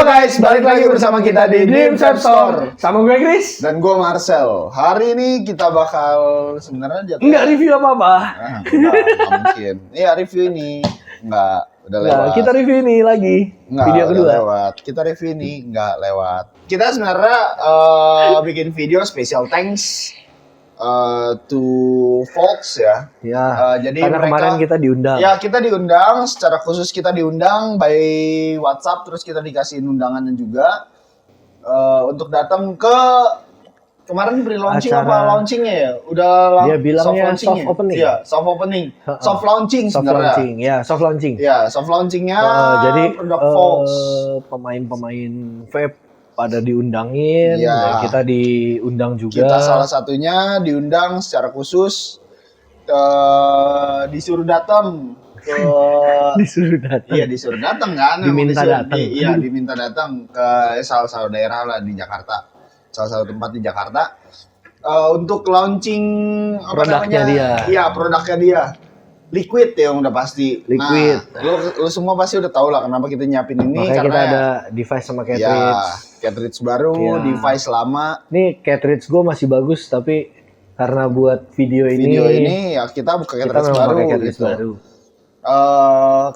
Halo guys, balik lagi bersama kita di Dream Shape Store. Sama gue Chris. Dan gue Marcel. Hari ini kita bakal sebenarnya Enggak review apa-apa. Enggak mungkin. Iya review ini. Udah lewat. Nah, kita review ini lagi. Video kedua. Lewat. Kita review ini enggak lewat. Kita sebenarnya bikin video special thanks to folks ya. Ya. Jadi karena mereka, kemarin kita diundang. Ya kita diundang, secara khusus kita diundang by WhatsApp, terus kita dikasih undangannya juga untuk datang ke kemarin pre-launching apa launchingnya ya? Udah dia bilangnya soft opening. Iya, soft opening. Soft launching sebenarnya. Soft launching. Ya, soft launchingnya jadi produk folks. Pemain-pemain vape pada diundangin, ya. Dan kita diundang juga. Kita salah satunya diundang secara khusus, disuruh datang ke disuruh datang. Iya disuruh datang kan. Diminta datang. Iya diminta datang ke salah satu daerah lah di Jakarta, salah satu tempat di Jakarta untuk launching produknya dia. Iya produknya dia. Liquid ya udah pasti. Liquid. Nah, lu semua pasti udah tahu lah kenapa kita nyiapin ini. Makanya karena kita ada device sama cartridge. Ya, cartridge baru, device lama. Nih cartridge gue masih bagus tapi karena buat video ini ya kita buka cartridge baru. Cartridge baru.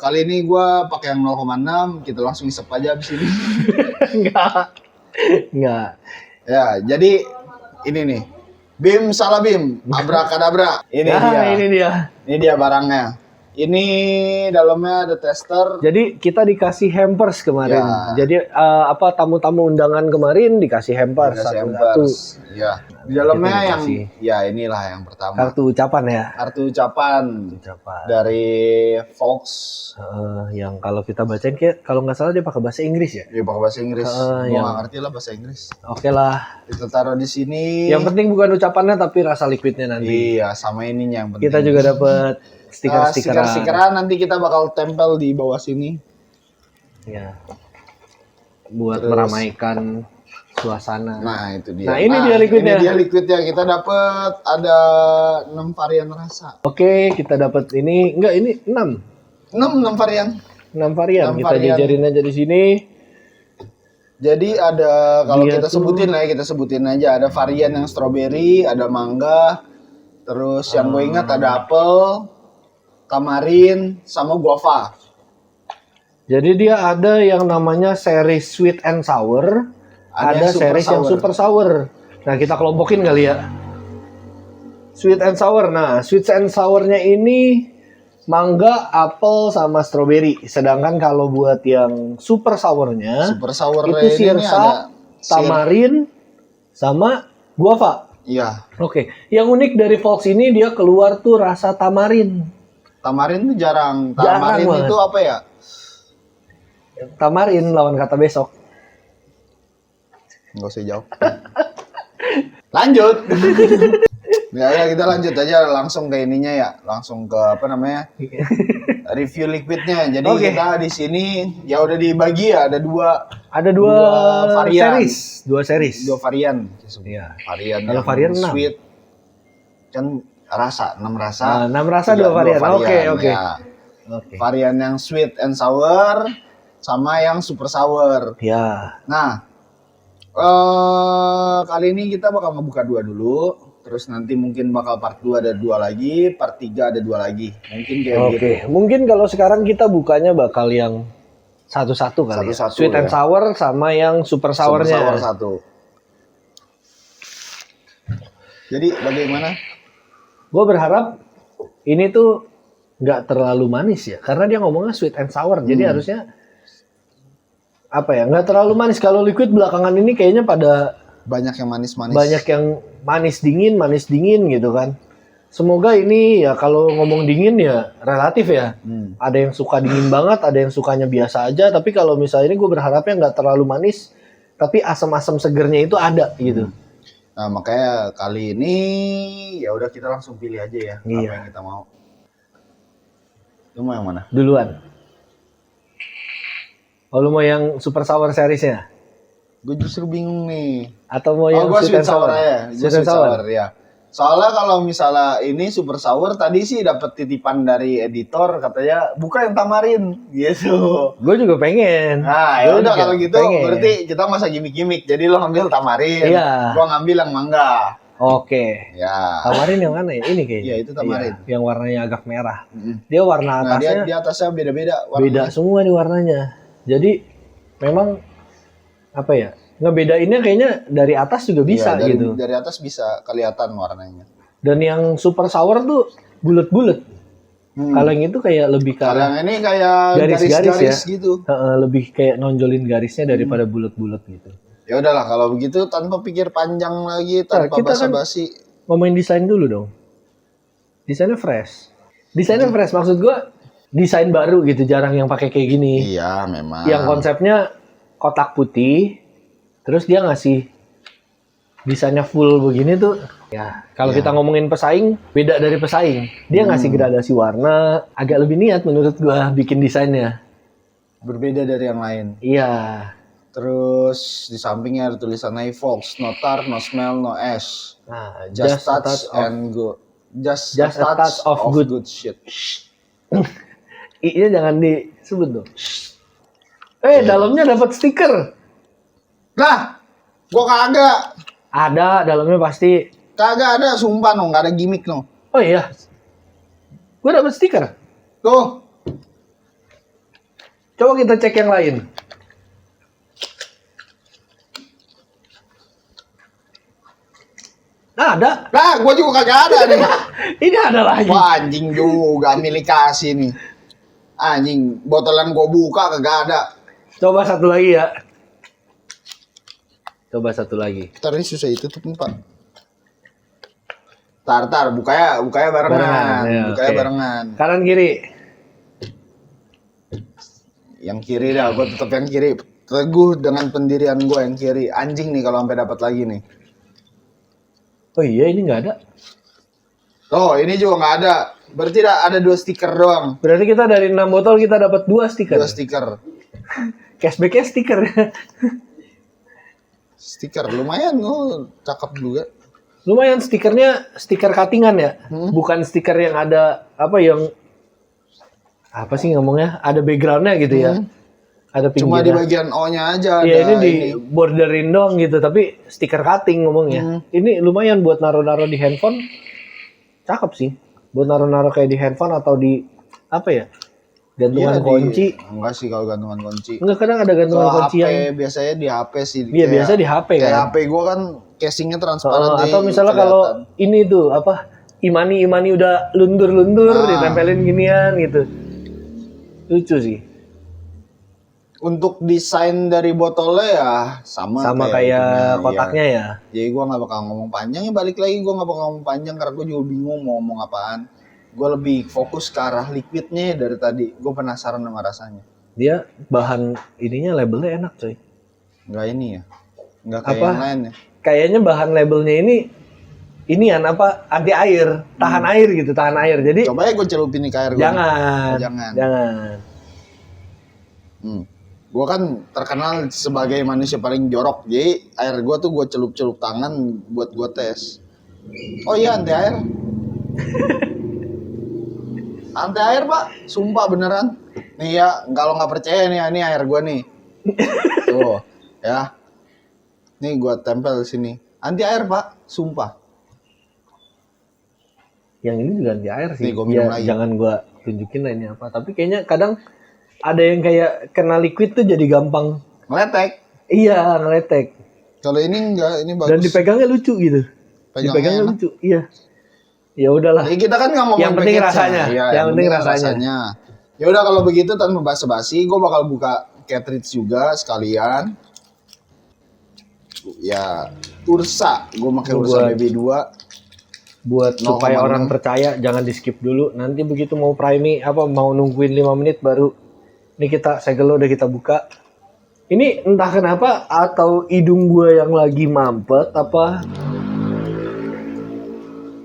Kali ini gue pakai yang 0,6, kita langsung isep aja abis ini. Enggak. Ya, jadi ini nih. Bim salah bim, abrakadabra. Ini dia. Ini dia barangnya. Ini dalamnya ada tester. Jadi kita dikasih hampers kemarin. Ya. Jadi tamu-tamu undangan kemarin dikasih hampers satu-satu. Iya. Di dalamnya yang ya inilah yang pertama. Kartu ucapan ya. Kartu ucapan. Dari Fox. Yang kalau kita bacain kayak kalau nggak salah dia pakai bahasa Inggris ya. Iya pakai bahasa Inggris. Gua nggak ngerti lah bahasa Inggris. Oke lah. Kita taruh di sini. Yang penting bukan ucapannya tapi rasa liquidnya nanti. Iya sama ininya yang penting. Kita juga dapat stiker-stikeran. Nanti kita bakal tempel di bawah sini. Ya. Buat meramaikan suasana. Nah, itu dia. Nah, ini dia liquidnya. Ini dia liquidnya. Kita dapat ada 6 varian rasa. Oke, kita dapat ini. Enggak, ini 6. 6 varian. 6 varian. Kita jajarin aja di sini. Jadi ada kalau dia kita sebutin aja ada varian yang strawberry, ada mangga, terus yang gue ingat ada apel, tamarin, sama guava. Jadi dia ada yang namanya seri sweet and sour, ada seri yang super sour. Nah kita kelompokin kali ya. Sweet and sour. Nah sweet and sournya ini mangga, apel, sama strawberry. Sedangkan kalau buat yang super sournya itu sirsa, tamarin, sama guava. Iya. Oke. Yang unik dari Fox ini dia keluar tuh rasa tamarin. Tamarin tuh jarang. Tamarin itu apa ya? Tamarin lawan kata besok. Nggak usah jawab. Lanjut. Ya kita lanjut aja langsung ke ininya ya. Langsung ke apa namanya? Review liquidnya. Jadi kita di sini ya udah dibagi ya ada dua varian. Dua varian. Iya. Varian. Kalau varian sweet kan rasa 6 rasa. 6 rasa 2 varian. Oke. Ya. Varian yang sweet and sour sama yang super sour. Ya. Nah, kali ini kita bakal ngebuka 2 dulu. Terus nanti mungkin bakal part 2 ada 2 lagi, part 3 ada 2 lagi. Mungkin kayak gitu. Mungkin kalau sekarang kita bukanya bakal yang satu-satu kali ya. Sweet and sour sama yang super sournya. Super sour 1. Jadi bagaimana? Gue berharap ini tuh nggak terlalu manis ya. Karena dia ngomongnya sweet and sour. Jadi harusnya apa ya? Nggak terlalu manis. Kalau liquid belakangan ini kayaknya pada banyak yang manis-manis. Banyak yang manis dingin gitu kan. Semoga ini ya kalau ngomong dingin ya relatif ya. Ada yang suka dingin banget, ada yang sukanya biasa aja. Tapi kalau misalnya ini gue berharapnya nggak terlalu manis, tapi asam-asam segernya itu ada gitu. Nah makanya kali ini ya udah kita langsung pilih aja ya apa yang kita mau. Lu mau yang mana? Duluan. Oh lu mau yang super sour seriesnya? Gue justru bingung nih. Atau mau yang sweet and sour aja. Sweet and sour ya. Soalnya kalau misalnya ini super sour tadi sih dapat titipan dari editor katanya buka yang tamarin gitu. Gue juga pengen. Nah, ya udah kalau gitu berarti kita masa gimmick-gimmick. Jadi lo ngambil tamarin, Iya. gua ngambil yang mangga. Oke. Ya. Tamarin yang mana ya? Ini kayaknya. Iya, itu tamarin. Iya, yang warnanya agak merah. Dia warna Nah, atasnya dia di atasnya beda-beda warnanya. beda semua nih warnanya. Jadi memang apa ya? Ngebedainnya kayaknya dari atas juga bisa iya, gitu. Dari atas bisa kelihatan warnanya. Dan yang super sour tuh bulat-bulat. Kalau yang itu kayak lebih ke Kalau yang ini kayak garis-garis ya. gitu. Lebih kayak nonjolin garisnya daripada bulat-bulat gitu. Ya udahlah kalau begitu tanpa pikir panjang lagi, tanpa basa-basi. Ngomongin desain dulu dong. Desainnya fresh. Desainnya fresh maksud gua desain baru gitu, jarang yang pakai kayak gini. Iya, memang. Yang konsepnya kotak putih, terus dia ngasih desainnya full begini tuh. Ya, kalau kita ngomongin pesaing, beda dari pesaing. Dia ngasih gradasi warna, agak lebih niat menurut gua bikin desainnya. Berbeda dari yang lain. Iya. Terus di sampingnya ada tulisan Nivox, no tar, no smell, no ash. Nah, Just touch and good. Just a touch of good shit. I-nya jangan disebut dong. Dalamnya dapat stiker. Nah, gua kagak. Ada, dalamnya pasti. Kagak ada, sumpah no, nggak ada gimmick no. Oh iya. Gue dapat stiker. Tuh. Coba kita cek yang lain. Ada. Nah, gua juga kagak ada nih. Ini ada lagi. Wah, anjing juga milik kasih nih. Anjing, botolan gua buka kagak ada. Coba satu lagi ya. Coba satu lagi. Ntar ini susah itu tuh, Pak. Tar, bukanya barengan. Ya, Bukanya barengan. Kanan kiri. Yang kiri dah, gua tetap yang kiri. Teguh dengan pendirian gua yang kiri. Anjing nih kalau sampai dapat lagi nih. Oh iya, ini nggak ada. Oh, ini juga nggak ada. Berarti ada 2 stiker doang. Berarti kita dari 6 botol kita dapat 2 stiker. 2 stiker. Cashback-nya stiker. Stiker lumayan loh, cakep juga. Lumayan stikernya stiker cuttingan ya. Bukan stiker yang ada apa sih ngomongnya? Ada backgroundnya gitu ya. Ada pinggirnya. Cuma di bagian O-nya aja. Iya, ini di borderin doang gitu, tapi stiker cutting ngomongnya. Ini lumayan buat naruh-naruh di handphone. Cakep sih. Buat naruh-naruh kayak di handphone atau di apa ya? Gantungan kunci. Enggak sih kalau gantungan kunci. Enggak, kadang ada gantungan kunci yang biasanya di HP sih. Iya, biasa di HP kan. Kayak HP gua kan casingnya transparan. Atau misalnya kalau ini tuh apa? Imani udah lundur-lundur ditempelin ginian gitu. Lucu sih. Untuk desain dari botolnya ya sama kayak kotaknya ya. Jadi gue nggak bakal ngomong panjang, ya balik lagi gue nggak bakal ngomong panjang karena gue juga bingung mau ngomong apaan. Gue lebih fokus ke arah liquidnya dari tadi. Gue penasaran sama rasanya. Dia bahan ininya labelnya enak coy. Nggak ini ya, nggak kayak yang lain ya. Kayaknya bahan labelnya ini anti air, tahan air gitu, tahan air. Jadi coba ya gue celupin nih ke air gue. Jangan. Gue kan terkenal sebagai manusia paling jorok, jadi air gue tuh gue celup-celup tangan buat gue tes. Oh iya, anti air. Anti air pak, sumpah beneran. Nih ya, kalau nggak percaya nih, ini air gue nih. Tuh, ya. Nih gue tempel di sini. Anti air pak, sumpah. Yang ini juga anti air sih. Nih, gua minum lagi. Jangan gue tunjukin lah ini apa. Tapi kayaknya kadang ada yang kayak kena liquid tuh jadi gampang ngeletek. Iya, ngeletek. Kalau ini enggak, ini bagus. Dan dipegangnya lucu gitu. Dipegangnya lucu. Iya. Ya udahlah. Jadi kita kan nggak ngomong yang penting rasanya. Ya, yang penting rasanya. Ya udah kalau begitu tanpa basa-basi, gue bakal buka cartridge juga sekalian. Ya, Ursa. Gue pakai Ursa BB2. Buat supaya orang percaya jangan di skip dulu. Nanti begitu mau mau nungguin 5 menit baru ini kita segel udah kita buka. Ini entah kenapa atau hidung gue yang lagi mampet apa.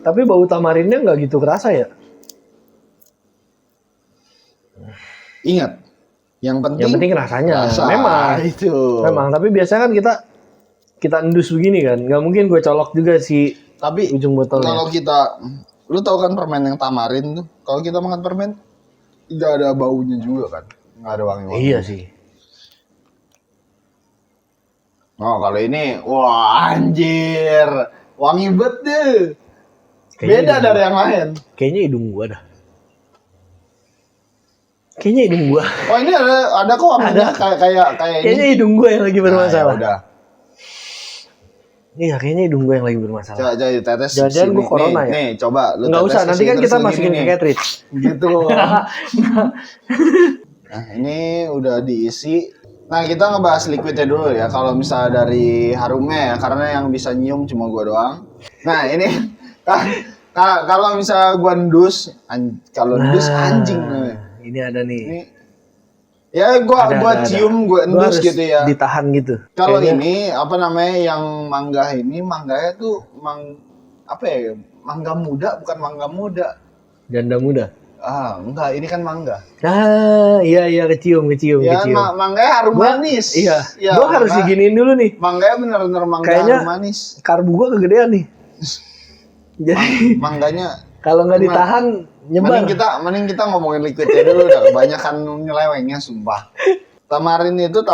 Tapi bau tamarinnya nggak gitu kerasa ya. Ingat, yang penting rasanya. Rasa. Memang itu. Memang, tapi biasanya kan kita endus begini kan. Nggak mungkin gue colok juga si Tapi ujung botolnya. kalau kita, lu tahu kan permen yang tamarin tuh, kalau kita makan permen tidak ada baunya juga kan, nggak ada wangi-wangi. Iya sih. Oh kalau ini, wah anjir, wangi banget deh. Beda dari yang lain. Kayaknya hidung gua dah. Kayaknya hidung gua. Oh ini ada kok wanginya kayak Kayaknya ini. hidung gua yang lagi bermasalah. Nah, ya udah. Iya, kayaknya hidung gua yang lagi bermasalah. Coba tetes. Jangan gua corona ya. Nih, coba lu nggak tetes usah, nanti kan kita masukin ke nih. cartridge. Gitu. Nah, ini udah diisi. Nah, kita ngebahas liquidnya dulu ya. Kalau misalnya dari harumnya ya, karena yang bisa nyium cuma gua doang. Nah, ini kalau misalnya gua ndus, kalau ndus anjing nih. Ini ada nih. Ini, ya gua cium, gua endus gitu ya. Ditahan gitu. Kalau ini apa namanya yang mangga ini, mangganya tuh apa ya? Mangga muda bukan mangga muda. Janda muda. Ah, enggak, ini kan mangga. Ah, iya kecium. Ya, mangganya harum manis. Iya. Ya, Gua harus diginiin dulu nih. Mangganya bener-bener mangga Kayaknya harum manis. Karbu gua kegedean nih. Jadi Mangganya kalau nggak ditahan nyebar. Mending kita ngomongin liquidnya dulu, udah kebanyakan nyelewengnya sumpah. Tamarin itu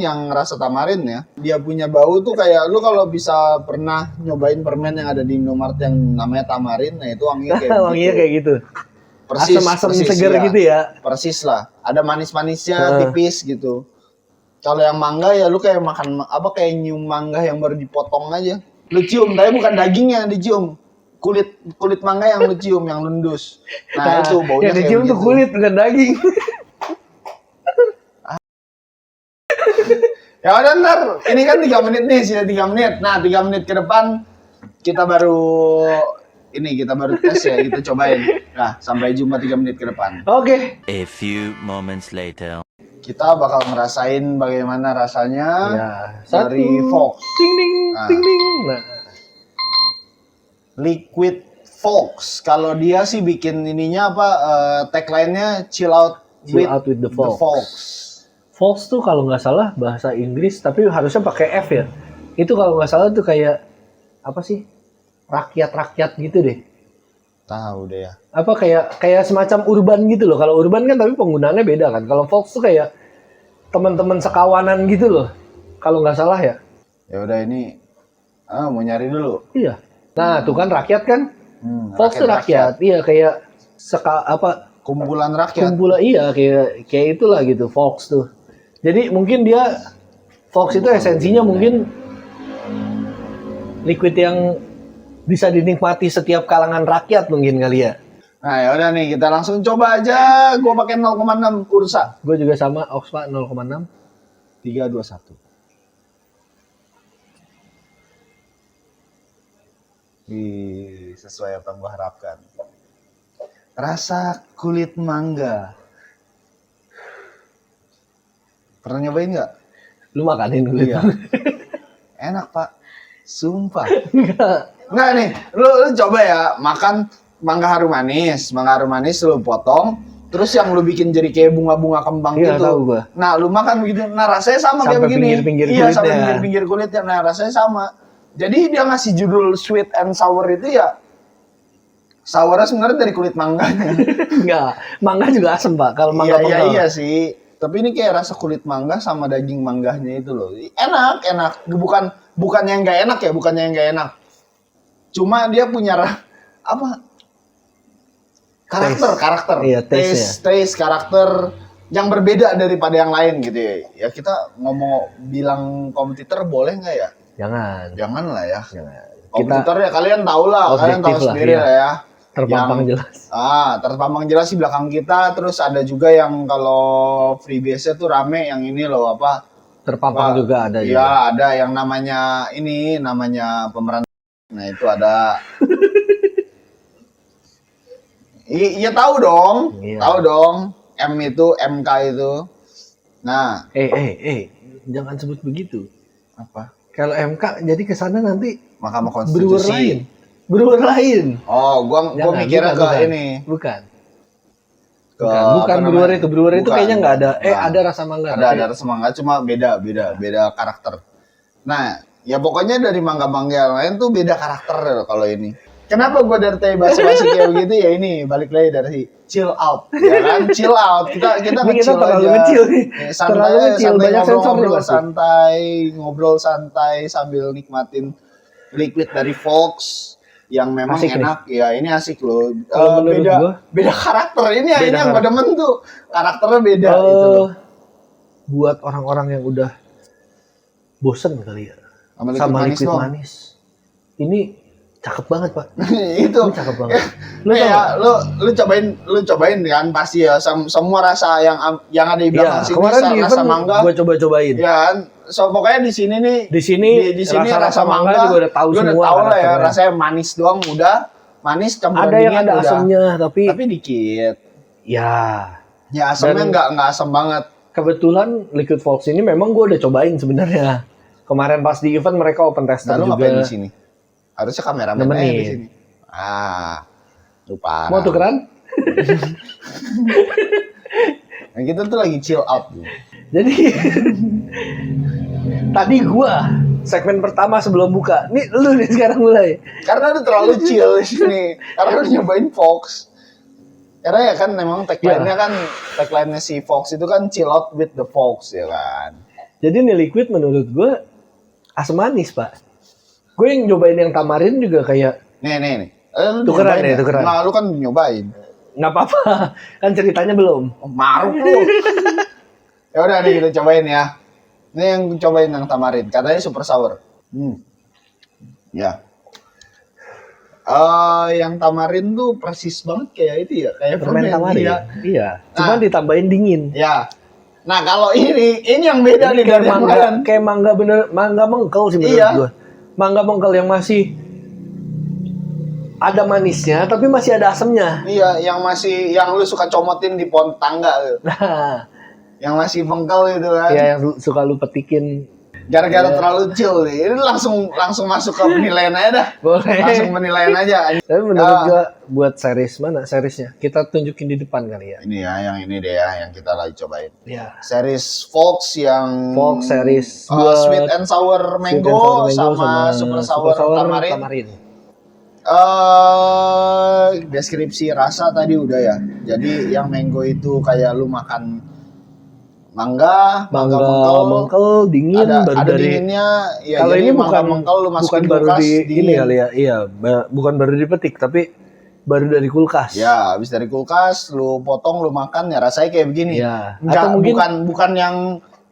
yang rasa tamarin ya. Dia punya bau tuh kayak lu kalau bisa pernah nyobain permen yang ada di Indomaret yang namanya tamarin, nah itu wanginya kayak gitu. Wanginya kayak gitu. Persis, Asam-asam seger gitu ya. Persis lah. Ada manis-manisnya tipis gitu. Kalau yang mangga ya lu kayak makan kayak nyium mangga yang baru dipotong aja. Lu cium, tapi bukan dagingnya yang dicium. Kulit mangga yang lu cium, yang lundus. Nah, itu baunya yang dicium tuh kulit bukan daging. Ya udah ntar, ini kan 3 menit nih, sudah 3 menit. Nah, 3 menit ke depan kita baru tes ya, kita cobain. Nah, sampai jumpa 3 menit ke depan. Oke. A few moments later. Kita bakal ngerasain bagaimana rasanya dari Fox. Ding ding ding ding. Nah, Liquid Fox. Kalau dia sih bikin ininya tagline-nya chill out with the Fox. Fox tuh kalau nggak salah bahasa Inggris, tapi harusnya pakai F ya. Itu kalau nggak salah tuh kayak apa sih? Rakyat-rakyat gitu deh. Tahu deh ya. Apa kayak semacam urban gitu loh. Kalau urban kan tapi penggunaannya beda kan. Kalau Fox tuh kayak teman-teman sekawanan gitu loh. Kalau nggak salah ya. Ya udah ini mau nyari dulu. Iya. Nah, tuh kan rakyat kan? Fox tuh rakyat. Iya, kayak kumpulan rakyat. Iya, kayak itulah gitu Fox tuh. Jadi mungkin dia Fox itu esensinya mungkin liquid yang bisa dinikmati setiap kalangan rakyat mungkin kali ya. Nah, ya udah nih kita langsung coba aja. Gua pakai 0,6 kursa. Gue juga sama Oxfa 0,6. 321. Sesuai apa yang gua harapkan. Rasa kulit mangga. Pernah nyobain nggak? Lu makanin kulit Iya. mangga? Enak pak, sumpah. Enggak. Nggak nih, lu coba ya makan mangga harum manis lu potong, terus yang lu bikin jadi kayak bunga-bunga kembang Iya, gitu. tahu gua. Nah lu makan begitu, nah rasanya sama Sampai kayak begini. pinggir-pinggir Iya kulitnya. sampai pinggir-pinggir kulitnya, nah rasanya sama. Jadi dia ngasih judul sweet and sour itu ya. Sournya sebenarnya dari kulit mangganya. Enggak, mangga juga asem pak. Kalau mangga penggal. Iya sih. Tapi ini kayak rasa kulit mangga sama daging mangganya itu loh. Enak. Bukan yang nggak enak ya, bukannya yang nggak enak. Cuma dia punya karakter. Iya, taste karakter yang berbeda daripada yang lain gitu ya. Ya kita bilang kompetitor boleh nggak ya? Jangan lah ya. Jangan. Kompetitor ya kalian tahu lah, kalian tahu sendiri lah ya. Terpampang jelas. Terpampang jelas di belakang kita. Terus ada juga yang kalau freebase-nya tuh rame yang ini loh Terpampang juga ada. Iya, ada yang namanya pemeran. Nah, itu ada. Iya tahu dong. Iya. Tahu dong. MK itu. Nah, jangan sebut begitu. apa? Kalau MK jadi kesana nanti Mahkamah Konstitusi. Brewer lain. Oh, gua mikirnya bukan. ini. Bukan brewer itu. Brewer itu kayaknya nggak ada. Ada rasa mangga. Ada rasa mangga, cuma beda karakter. Nah, Ya pokoknya dari mangga-mangga yang lain tuh beda karakter kalau ini. Kenapa gue dari tadi bahasa-bahasa kayak begitu ya ini balik lagi dari chill out, ya kan? Chill out. Kita kita terlalu aja. kecil nih. Santai, Terlalu kecil, santai banyak sensor nih pasti. ngobrol santai sambil nikmatin liquid dari Fox yang memang Asik enak. nih. Ya ini asik loh. Kalau menurut gua, beda karakter ini beda akhirnya yang gue karakter. demen tuh karakternya beda gitu loh. Buat orang-orang yang udah bosen kali ya sama liquid manis. Ini cakep banget, Pak. Itu Ini cakep banget. Lu cobain kan pasti ya semua rasa yang ada di belakang sini kemarin di rasa event mangga. Gue coba-cobain. Ya kan? So pokoknya di sini nih Di sini rasa mangga juga udah tahu gua semua. udah tahu lah ya, karakternya. rasanya manis doang udah. Manis campur Ada yang ada udah. asamnya tapi dikit. ya Ya asamnya nggak asam banget. kebetulan Liquid Fox ini memang gue udah cobain sebenarnya. Kemarin pas di event mereka open tester Nah, lu juga. ngapain di sini? Harusnya kameramen aja di sini. Lupa. Mau tukeran? Nah, kita tuh lagi chill out. Jadi tadi gua segmen pertama sebelum buka. Nih lu nih sekarang mulai. Karena lu terlalu chill di sini. Karena lu nyobain Fox. Karena ya kan memang tagline-nya si Fox itu kan chill out with the Fox ya kan. Jadi nih liquid menurut gua asam manis, Pak. Gue yang nyobain yang tamarin juga kayak Nih. Lu tukeran nyobain ya, tukeran. Nah, lu kan nyobain. nggak apa-apa. Kan ceritanya belum. Oh, maruk lu. Ya udah nih kita cobain ya. Ini yang cobain yang tamarin. Katanya super sour. Ya. Yang tamarin tuh persis banget kayak itu ya, kayak Permen tamarin. Iya. Iya. Cuman ditambahin dingin. Ya. Nah, kalau ini yang beda Ini nih kayak dari yang mangga, lain. kayak mangga bener, mangga mengkel sih menurut Iya. gua. Mangga mengkel yang masih ada manisnya tapi masih ada asamnya. Iya, yang lu suka comotin di pohon tangga tuh. Nah, Yang masih pengkel itu kan. ya yang suka lu petikin. Gara-gara terlalu chill nih. Ini langsung masuk ke penilaian aja dah. Boleh. Langsung penilaian aja. Tapi menurut gua buat series mana seriesnya? Kita tunjukin di depan kali ya. Ini ya, yang ini deh ya, yang kita lagi cobain. Ya. Series Fox yang Fox series Sweet and Sour Mango, sama Super Sour Tamarin. Deskripsi rasa tadi udah ya. Jadi yang mango itu kayak lu makan mangga mengkel dingin ada baru dari dinginnya. Ya, kalau jadi ini mangga mengkel lu masukin bukan baru kulkas, di dingin. ini kali ya. Iya, bukan baru dipetik tapi baru dari kulkas. Ya, habis dari kulkas lu potong lu makan ya rasanya kayak begini. Ya. Enggak, Atau mungkin bukan yang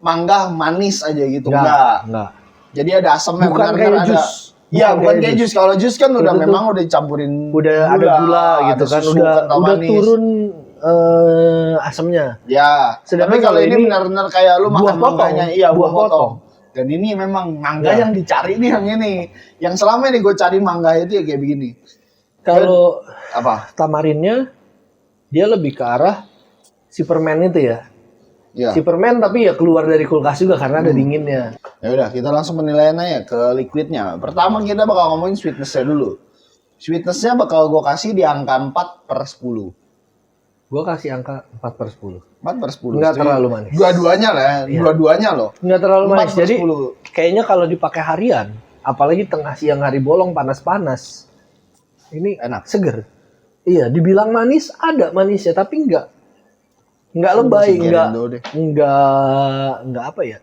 mangga manis aja gitu. enggak. Jadi ada asamnya, Bukan benar-benar kayak ada. jus. Iya, bukan kayak jus. Kalau jus kan udah Itu memang udah dicampurin udah ada gula gitu ada kan, susu, udah kental manis. turun asamnya. Ya, Sedangkan tapi kalau kalau ini ini benar-benar kayak lu buah makan mangganya, potong. iya Buah buah potong. potong. Dan ini memang mangga Ya. yang dicari nih yang ini. Yang selama ini gue cari mangga itu ya kayak begini. Kalau Apa? tamarinnya dia lebih ke arah si permen itu ya. Ya. Si permen tapi ya keluar dari kulkas juga karena ada dinginnya. Ya udah, kita langsung penilaian aja ke liquidnya. Pertama kita bakal ngomongin sweetness-nya dulu. Sweetness-nya bakal gue kasih di angka 4/10. Gue kasih angka 4/10. 4/10. Nggak terlalu manis. Dua-duanya lah ya. Iya. Dua-duanya loh. Nggak terlalu manis. Jadi 4/10. kayaknya kalau dipakai harian, apalagi tengah siang hari bolong panas-panas, ini Enak. seger. Iya, dibilang manis ada manisnya, tapi nggak lebay, nggak apa ya,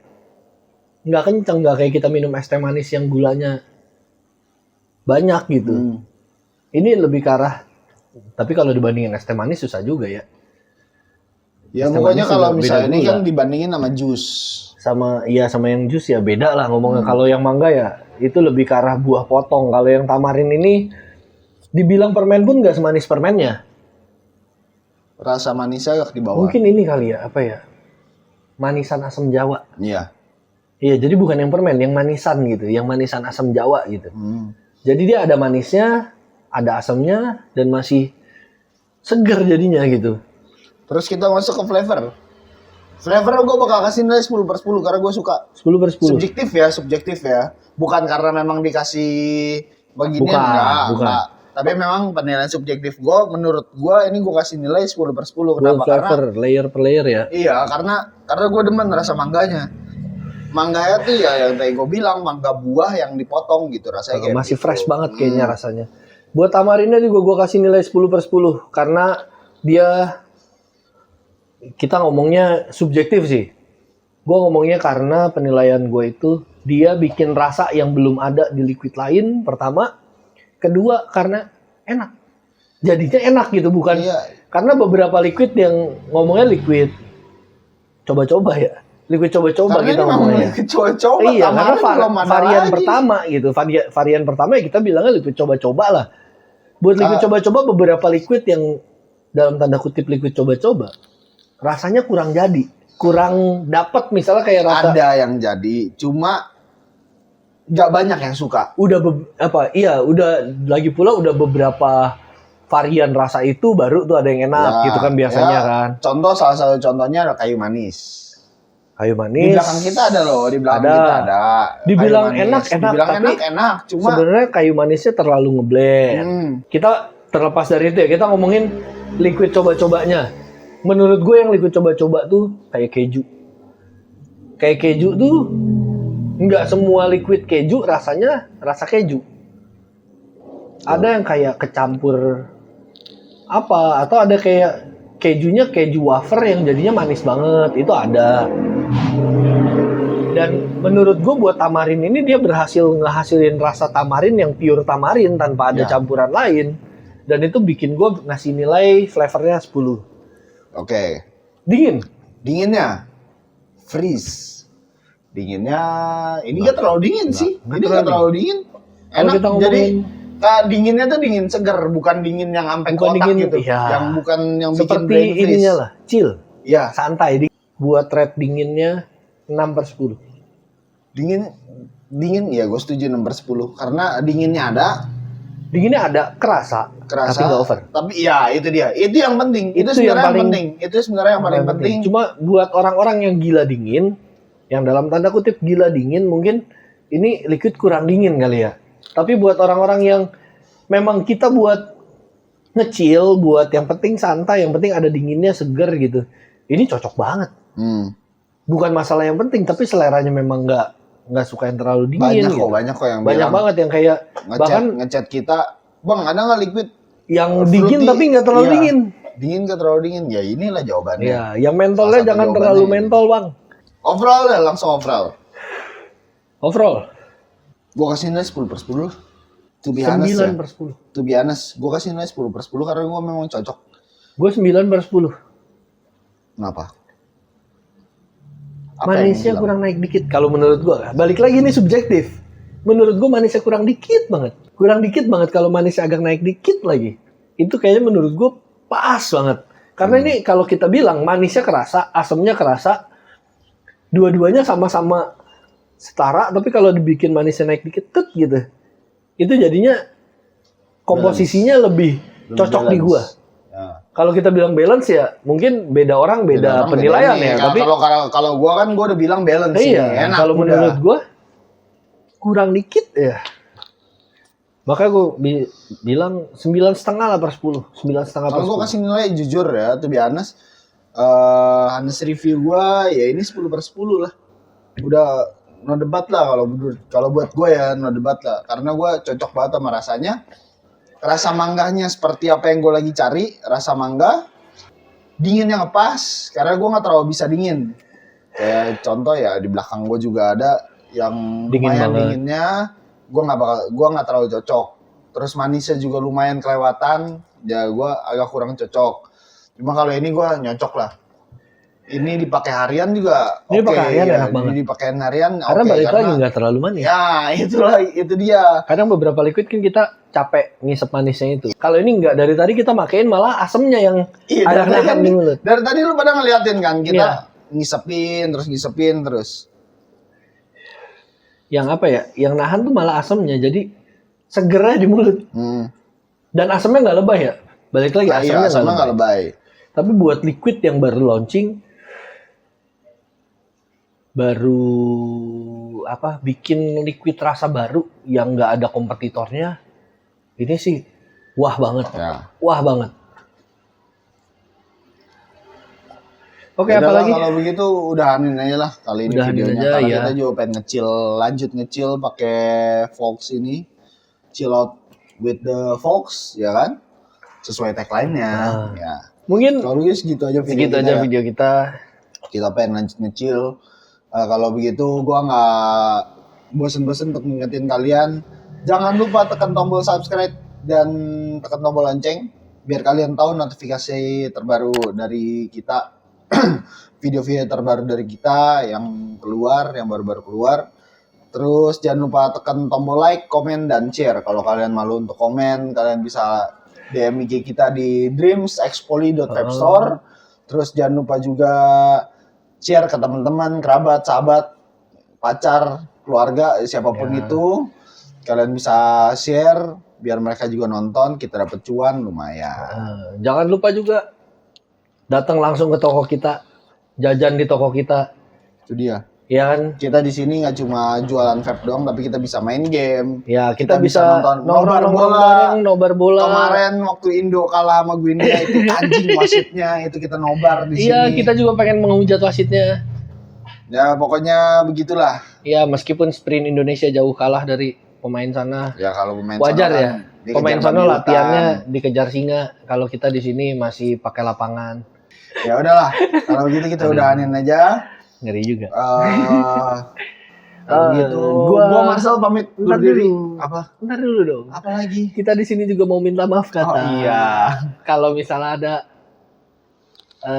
nggak kenceng, nggak kayak kita minum es teh manis yang gulanya banyak gitu. Ini lebih ke arah, tapi kalau dibandingin es teh manis susah juga ya. Ya Es teh pokoknya manis kalau juga misalnya beda ini gula. kan dibandingin sama jus. Sama yang jus ya beda lah ngomongnya. Kalau yang mangga ya itu lebih ke arah buah potong. Kalau yang tamarin ini dibilang permen pun nggak semanis permennya. Rasa manisnya agak di bawah. Mungkin ini kali ya, apa ya, manisan asam Jawa. Iya. Iya, jadi bukan yang permen, yang manisan gitu, yang manisan asam Jawa gitu. Hmm. Jadi dia ada manisnya, ada asamnya, dan masih seger jadinya gitu. Terus kita masuk ke flavor. Flavor gue bakal kasih nilai 10/10 karena gue suka. 10/10. Subjektif ya. Bukan karena memang dikasih beginian, Bukan. enggak. Tapi memang penilaian subjektif gue, menurut gue ini gue kasih nilai 10/10. Well, Kenapa? flavor, layer per layer ya. Iya, karena gue demen rasa mangganya. mangganya tuh ya yang tadi gue bilang, mangga buah yang dipotong gitu rasanya kayak masih gitu. fresh banget kayaknya rasanya. Buat tamarinnya juga gue kasih nilai 10/10 karena dia, kita ngomongnya subjektif sih. Gue ngomongnya karena penilaian gue itu dia bikin rasa yang belum ada di liquid lain, pertama. Kedua karena enak. Jadinya enak gitu, bukan karena beberapa liquid yang ngomongnya liquid coba-coba ya. Liquid coba-coba karena kita ini ngomongnya. liquid coba-coba. Iya, karena varian lagi. pertama gitu. Varian pertama ya kita bilangnya liquid coba-coba lah. Buat liquid coba-coba beberapa liquid yang dalam tanda kutip liquid coba-coba rasanya kurang jadi. Kurang dapat misalnya kayak rasa. Ada yang jadi, cuma nggak banyak yang suka. Udah udah lagi pula udah beberapa varian rasa itu baru tuh ada yang enak gitu kan biasanya kan. Contoh, salah satu contohnya ada kayu manis. Kayu manis. Di belakang kita ada loh, di belakang kita ada. Dibilang enak, Dibilang tapi enak, cuma sebenarnya kayu manisnya terlalu ngeblend. Kita terlepas dari itu ya, kita ngomongin liquid coba-cobanya. Menurut gue yang liquid coba-coba tuh kayak keju. Kayak keju tuh nggak semua liquid keju rasanya rasa keju. Ada yang kayak kecampur apa, atau ada kayak kejunya keju wafer yang jadinya manis banget, itu ada. Dan menurut gue buat tamarin ini dia berhasil ngehasilin rasa tamarin yang pure tamarin tanpa ada campuran lain. Dan itu bikin gue ngasih nilai flavornya 10. Oke. Dinginnya freeze. Dinginnya ini nggak terlalu dingin sih. Ini nggak terlalu dingin. Enak. Jadi dinginnya tuh dingin seger, bukan dingin yang sampai kotak dingin, gitu. Ya. Yang bukan yang seperti bikin brain freeze. ininya lah, chill. Ya. Santai. Buat red dinginnya 6/10. Dingin ya gue setuju 6/10 karena dinginnya ada, kerasa tapi nggak over. Tapi ya itu dia, itu yang penting, itu sebenarnya yang penting, itu sebenarnya yang paling penting. Cuma buat orang-orang yang gila dingin, yang dalam tanda kutip gila dingin, mungkin ini liquid kurang dingin kali ya. Tapi buat orang-orang yang memang kita buat nge-chill, buat yang penting santai, yang penting ada dinginnya, seger gitu, ini cocok banget. Bukan masalah yang penting, tapi seleranya memang nggak suka yang terlalu dingin. Banyak kok yang banyak banget yang kayak bahkan ngechat kita, bang ada nggak liquid yang dingin tapi nggak terlalu dingin. Dingin nggak terlalu dingin, ya inilah jawabannya. Ya, yang mentolnya jangan terlalu mentol bang. Overall ya, langsung overall. Gue kasih nilai 10/10. To be honest 9/10. To be honest, gue kasih nilai 10/10 karena gue memang cocok. Gue 9/10. Kenapa? Manisnya kurang naik dikit kalau menurut gue. Balik lagi ini subjektif. Menurut gue manisnya kurang dikit banget. Kalau manisnya agak naik dikit lagi. Itu kayaknya menurut gue pas banget. Karena ini kalau kita bilang manisnya kerasa, asamnya kerasa, dua-duanya sama-sama setara, tapi kalau dibikin manisnya naik dikit gitu. Itu jadinya komposisinya lebih cocok balance di gua. Ya. Kalau kita bilang balance ya mungkin beda orang beda penilaian ya. Tapi kalau gua kan gua udah bilang balance. Iya. Kalau menurut gua kurang dikit ya. Makanya gua bilang 9,5/10. 9,5/10. Kalau gua kasih nilai jujur ya, to be honest, honest review gua ya ini 10/10 lah. Udah no debat lah kalau buat gue ya, no debat lah karena gue cocok banget sama rasanya. Rasa mangganya seperti apa yang gue lagi cari, rasa mangga, dinginnya ngepas karena gue nggak terlalu bisa dingin. Kayak contoh ya di belakang gue juga ada yang lumayan dinginnya, gue nggak terlalu cocok. Terus manisnya juga lumayan kelewatan, ya gue agak kurang cocok. Cuma kalau ini gue nyocok lah. Ini dipakai harian juga. Ini pakai harian enak banget. Ini dipakai harian. Karena balik lagi nggak terlalu manis. Ya itu dia. Kadang beberapa liquid kan kita capek ngisep manisnya itu. Kalau ini nggak, dari tadi kita makein malah asemnya yang ada nahan di mulut. Dari tadi lu pada ngeliatin kan kita ngisepin terus. Yang apa ya? Yang nahan tuh malah asemnya, jadi segernya di mulut. Dan asemnya nggak lebay ya. Balik lagi asemnya nggak lebay. Tapi buat liquid yang baru launching, bikin liquid rasa baru yang nggak ada kompetitornya, ini sih wah banget. Oke, Yaudah apalagi? lah, kalau begitu udahanin aja lah kali ini Udahanin videonya. aja, Karena ya. kita juga pengen lanjut ngecil pakai Fox ini. Chill out with the Fox, ya kan? Sesuai tagline-nya. Ya. Mungkin Kalau begitu segitu aja video segitu kita aja ya. video kita. Kita pengen lanjut ngecil. Kalau begitu gua nggak bosen-bosen untuk ngingetin kalian, jangan lupa tekan tombol subscribe dan tekan tombol lonceng biar kalian tahu notifikasi terbaru dari kita. Video-video terbaru dari kita yang keluar, yang baru-baru keluar. Terus jangan lupa tekan tombol like, komen, dan share. Kalau kalian malu untuk komen, kalian bisa DM IG kita di dreamsexpoly.webstore. Terus jangan lupa juga share ke teman-teman, kerabat, sahabat, pacar, keluarga, siapapun itu. Kalian bisa share biar mereka juga nonton, kita dapat cuan lumayan. Jangan lupa juga datang langsung ke toko kita, jajan di toko kita. Itu dia. Ya kan? Kita di sini nggak cuma jualan vape doang, tapi kita bisa main game. Ya, kita bisa nonton nobar bola. Kemarin waktu Indo kalah sama Guinea itu anjing wasitnya, itu kita nobar di sini. Iya, kita juga pengen menghujat wasitnya. Ya, pokoknya begitulah. Ya, meskipun sprint Indonesia jauh kalah dari pemain sana. Ya, kalau pemain Wajar sana ya. kan Pemain dikejar sana babi latihannya hutan. dikejar singa. Kalau kita di sini masih pakai lapangan. Ya udahlah, kalau gitu kita udahanin aja. Ngeri juga. Kalau gitu, gua Marcel pamit undur Ntar diri. dulu. Apa? Ntar dulu dong. Apa lagi? Kita di sini juga mau minta maaf kata. Oh iya. Kalau misalnya ada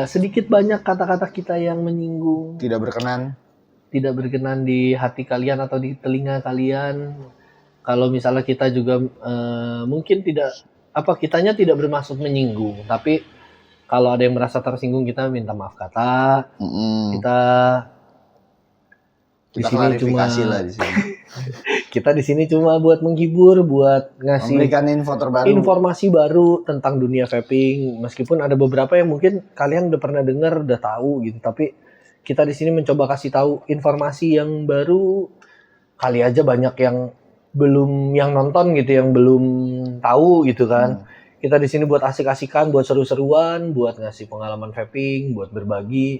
sedikit banyak kata-kata kita yang menyinggung, Tidak berkenan di hati kalian atau di telinga kalian. Kalau misalnya kita juga mungkin kitanya tidak bermaksud menyinggung, tapi kalau ada yang merasa tersinggung kita minta maaf kata. Kita di sini klarifikasi lah di sini. Kita di sini cuma buat menghibur, buat ngasih Memberikan info terbaru. informasi baru tentang dunia vaping. Meskipun ada beberapa yang mungkin kalian udah pernah dengar, udah tahu gitu, tapi kita di sini mencoba kasih tahu informasi yang baru. Kali aja banyak yang nonton gitu, yang belum tahu gitu kan. Kita di sini buat asik-asikan, buat seru-seruan, buat ngasih pengalaman vaping, buat berbagi.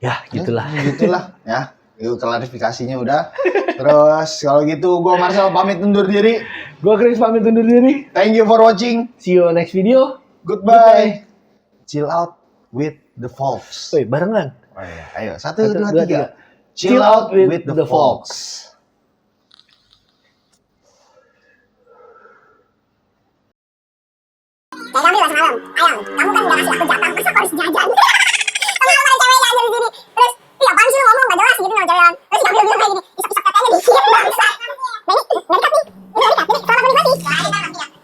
Ya, gitulah. Gitulah ya. Itu klarifikasinya udah. Terus kalau gitu gua Marcel pamit undur diri. Gua Chris pamit undur diri. Thank you for watching. See you next video. Goodbye. Chill out with the folks. Woi, barengan. Oh iya. Ayo, 1, 2, 3. 3. Chill out with the folks. Kayak kamu lah semalam, Ayang, kamu kan udah ngasih aku jatah, masa aku harus jajan? Semalam ada cewek jajan di sini, terus, ih apaan sih lu ngomong, gak jelas gitu sama cewek kan? Terus dia bilang kayak gini, isap-isap katanya dikit, bangsa. Nah ini, gak dekat nih, ini gak dekat, ini, soal aku nikmati.